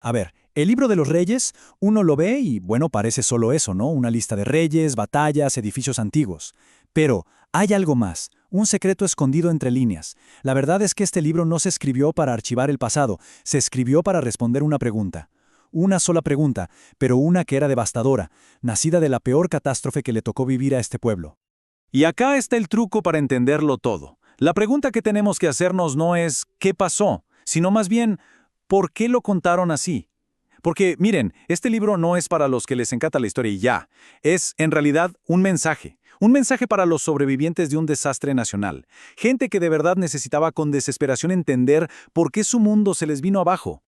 A ver, el libro de los reyes, uno lo ve y, bueno, parece solo eso, ¿no? Una lista de reyes, batallas, edificios antiguos. Pero hay algo más, un secreto escondido entre líneas. La verdad es que este libro no se escribió para archivar el pasado, se escribió para responder una pregunta. Una sola pregunta, pero una que era devastadora, nacida de la peor catástrofe que le tocó vivir a este pueblo. Y acá está el truco para entenderlo todo. La pregunta que tenemos que hacernos no es ¿qué pasó?, sino más bien ¿por qué lo contaron así? Porque, miren, este libro no es para los que les encanta la historia y ya. Es, en realidad, un mensaje. Un mensaje para los sobrevivientes de un desastre nacional. Gente que de verdad necesitaba con desesperación entender por qué su mundo se les vino abajo.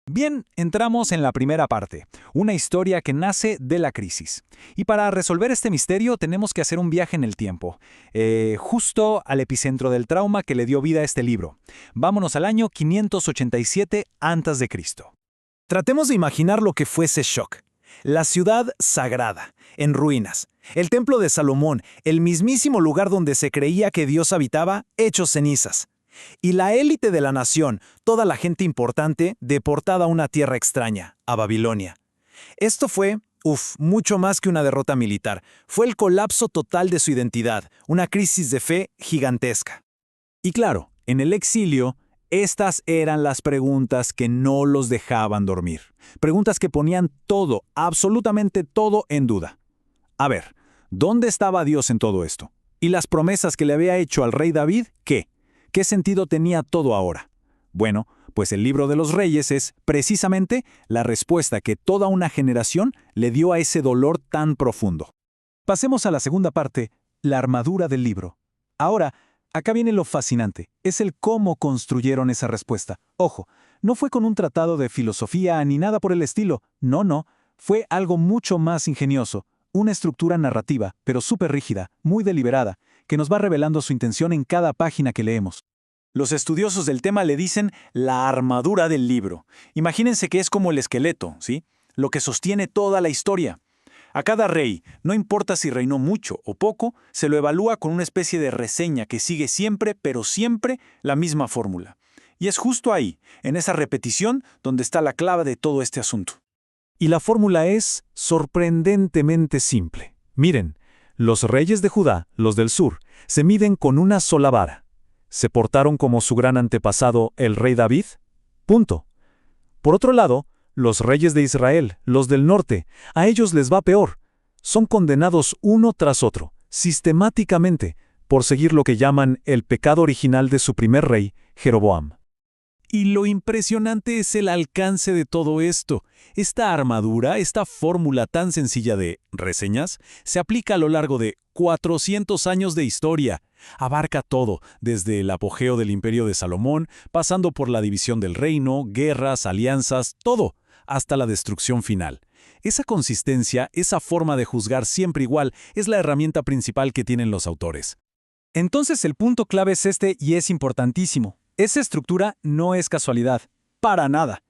Bien, entramos en la primera parte, una historia que nace de la crisis. Y para resolver este misterio tenemos que hacer un viaje en el tiempo, justo al epicentro del trauma que le dio vida a este libro. Vámonos al año 587 a.C. Tratemos de imaginar lo que fue ese shock. La ciudad sagrada, en ruinas. El templo de Salomón, el mismísimo lugar donde se creía que Dios habitaba, hecho cenizas. Y la élite de la nación, toda la gente importante, deportada a una tierra extraña, a Babilonia. Esto fue, mucho más que una derrota militar. Fue el colapso total de su identidad, una crisis de fe gigantesca. Y claro, en el exilio, estas eran las preguntas que no los dejaban dormir. Preguntas que ponían todo, absolutamente todo en duda. A ver, ¿dónde estaba Dios en todo esto? ¿Y las promesas que le había hecho al rey David, qué? ¿Qué sentido tenía todo ahora? Bueno, pues el libro de los reyes es, precisamente, la respuesta que toda una generación le dio a ese dolor tan profundo. Pasemos a la segunda parte, la armadura del libro. Ahora, acá viene lo fascinante, es el cómo construyeron esa respuesta. Ojo, no fue con un tratado de filosofía ni nada por el estilo, no, fue algo mucho más ingenioso, una estructura narrativa, pero súper rígida, muy deliberada, que nos va revelando su intención en cada página que leemos. Los estudiosos del tema le dicen la armadura del libro. Imagínense que es como el esqueleto, ¿sí? Lo que sostiene toda la historia. A cada rey, no importa si reinó mucho o poco, se lo evalúa con una especie de reseña que sigue siempre, pero siempre, la misma fórmula. Y es justo ahí, en esa repetición, donde está la clave de todo este asunto. Y la fórmula es sorprendentemente simple. Miren, los reyes de Judá, los del sur, se miden con una sola vara. ¿Se portaron como su gran antepasado, el rey David? Punto. Por otro lado, los reyes de Israel, los del norte, a ellos les va peor. Son condenados uno tras otro, sistemáticamente, por seguir lo que llaman el pecado original de su primer rey, Jeroboam. Y lo impresionante es el alcance de todo esto. Esta armadura, esta fórmula tan sencilla de reseñas, se aplica a lo largo de 400 años de historia. Abarca todo, desde el apogeo del imperio de Salomón, pasando por la división del reino, guerras, alianzas, todo, hasta la destrucción final. Esa consistencia, esa forma de juzgar siempre igual, es la herramienta principal que tienen los autores. Entonces el punto clave es este y es importantísimo. Esa estructura no es casualidad, para nada.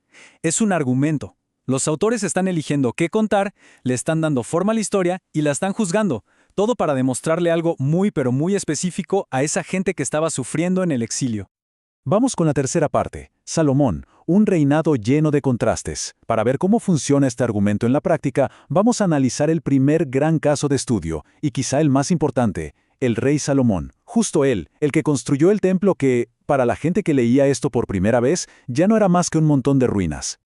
Es un argumento. Los autores están eligiendo qué contar, le están dando forma a la historia y la están juzgando, todo para demostrarle algo muy pero muy específico a esa gente que estaba sufriendo en el exilio. Vamos con la tercera parte, Salomón, un reinado lleno de contrastes. Para ver cómo funciona este argumento en la práctica, vamos a analizar el primer gran caso de estudio, y quizá el más importante, el rey Salomón. Justo él, el que construyó el templo que, para la gente que leía esto por primera vez, ya no era más que un montón de ruinas.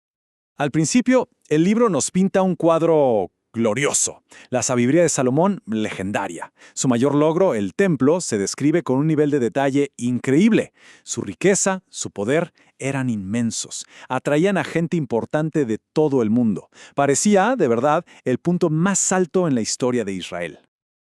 Al principio, el libro nos pinta un cuadro glorioso. La sabiduría de Salomón, legendaria. Su mayor logro, el templo, se describe con un nivel de detalle increíble. Su riqueza, su poder, eran inmensos. Atraían a gente importante de todo el mundo. Parecía, de verdad, el punto más alto en la historia de Israel.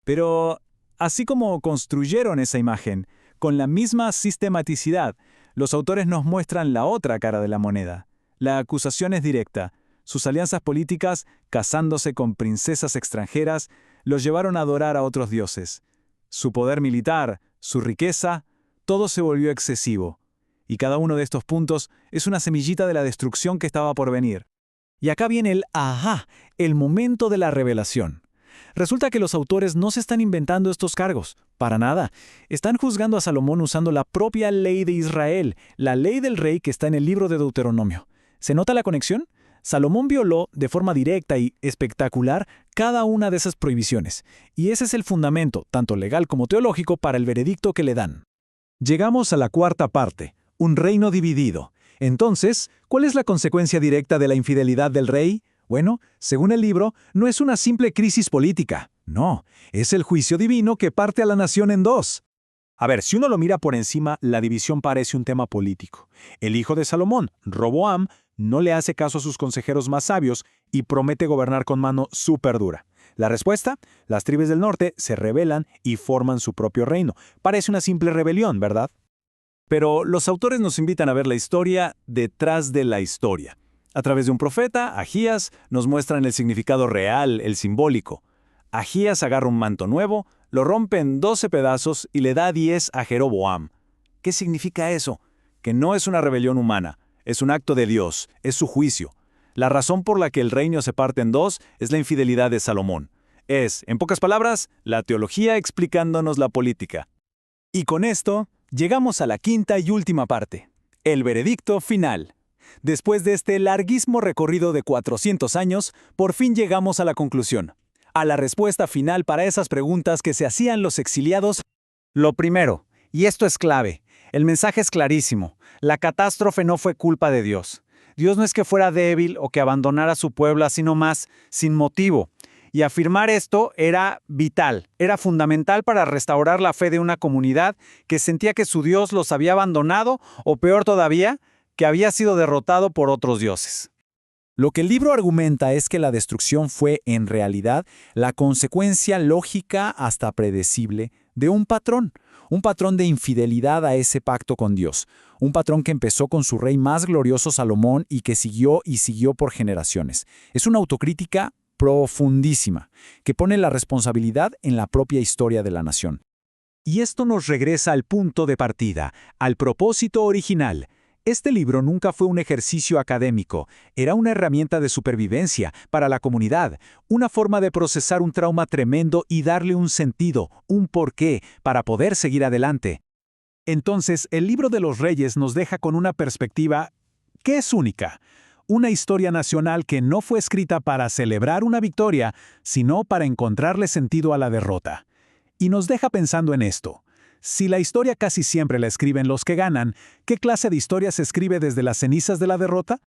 Pero, así como construyeron esa imagen, con la misma sistematicidad, los autores nos muestran la otra cara de la moneda. La acusación es directa. Sus alianzas políticas, casándose con princesas extranjeras, los llevaron a adorar a otros dioses. Su poder militar, su riqueza, todo se volvió excesivo. Y cada uno de estos puntos es una semillita de la destrucción que estaba por venir. Y acá viene el ajá, el momento de la revelación. Resulta que los autores no se están inventando estos cargos, para nada. Están juzgando a Salomón usando la propia ley de Israel, la ley del rey que está en el libro de Deuteronomio. ¿Se nota la conexión? Salomón violó de forma directa y espectacular cada una de esas prohibiciones, y ese es el fundamento, tanto legal como teológico, para el veredicto que le dan. Llegamos a la cuarta parte, un reino dividido. Entonces, ¿cuál es la consecuencia directa de la infidelidad del rey? Bueno, según el libro, no es una simple crisis política. No, es el juicio divino que parte a la nación en dos. A ver, si uno lo mira por encima, la división parece un tema político. El hijo de Salomón, Roboam, no le hace caso a sus consejeros más sabios y promete gobernar con mano súper dura. La respuesta: las tribus del norte se rebelan y forman su propio reino. Parece una simple rebelión, ¿verdad? Pero los autores nos invitan a ver la historia detrás de la historia. A través de un profeta, Ahías, nos muestran el significado real, el simbólico. Ahías agarra un manto nuevo, lo rompe en 12 pedazos y le da 10 a Jeroboam. ¿Qué significa eso? Que no es una rebelión humana, es un acto de Dios, es su juicio. La razón por la que el reino se parte en dos es la infidelidad de Salomón. Es, en pocas palabras, la teología explicándonos la política. Y con esto, llegamos a la quinta y última parte, el veredicto final. Después de este larguísimo recorrido de 400 años, por fin llegamos a la conclusión, a la respuesta final para esas preguntas que se hacían los exiliados. Lo primero, y esto es clave, el mensaje es clarísimo, la catástrofe no fue culpa de Dios. Dios no es que fuera débil o que abandonara a su pueblo así nomás, sin motivo. Y afirmar esto era vital, era fundamental para restaurar la fe de una comunidad que sentía que su Dios los había abandonado o, peor todavía, que había sido derrotado por otros dioses. Lo que el libro argumenta es que la destrucción fue, en realidad, la consecuencia lógica hasta predecible de un patrón de infidelidad a ese pacto con Dios, un patrón que empezó con su rey más glorioso Salomón y que siguió y siguió por generaciones. Es una autocrítica profundísima, que pone la responsabilidad en la propia historia de la nación. Y esto nos regresa al punto de partida, al propósito original. Este libro nunca fue un ejercicio académico, era una herramienta de supervivencia para la comunidad, una forma de procesar un trauma tremendo y darle un sentido, un porqué, para poder seguir adelante. Entonces, el libro de los Reyes nos deja con una perspectiva que es única. Una historia nacional que no fue escrita para celebrar una victoria, sino para encontrarle sentido a la derrota. Y nos deja pensando en esto. Si la historia casi siempre la escriben los que ganan, ¿qué clase de historia se escribe desde las cenizas de la derrota?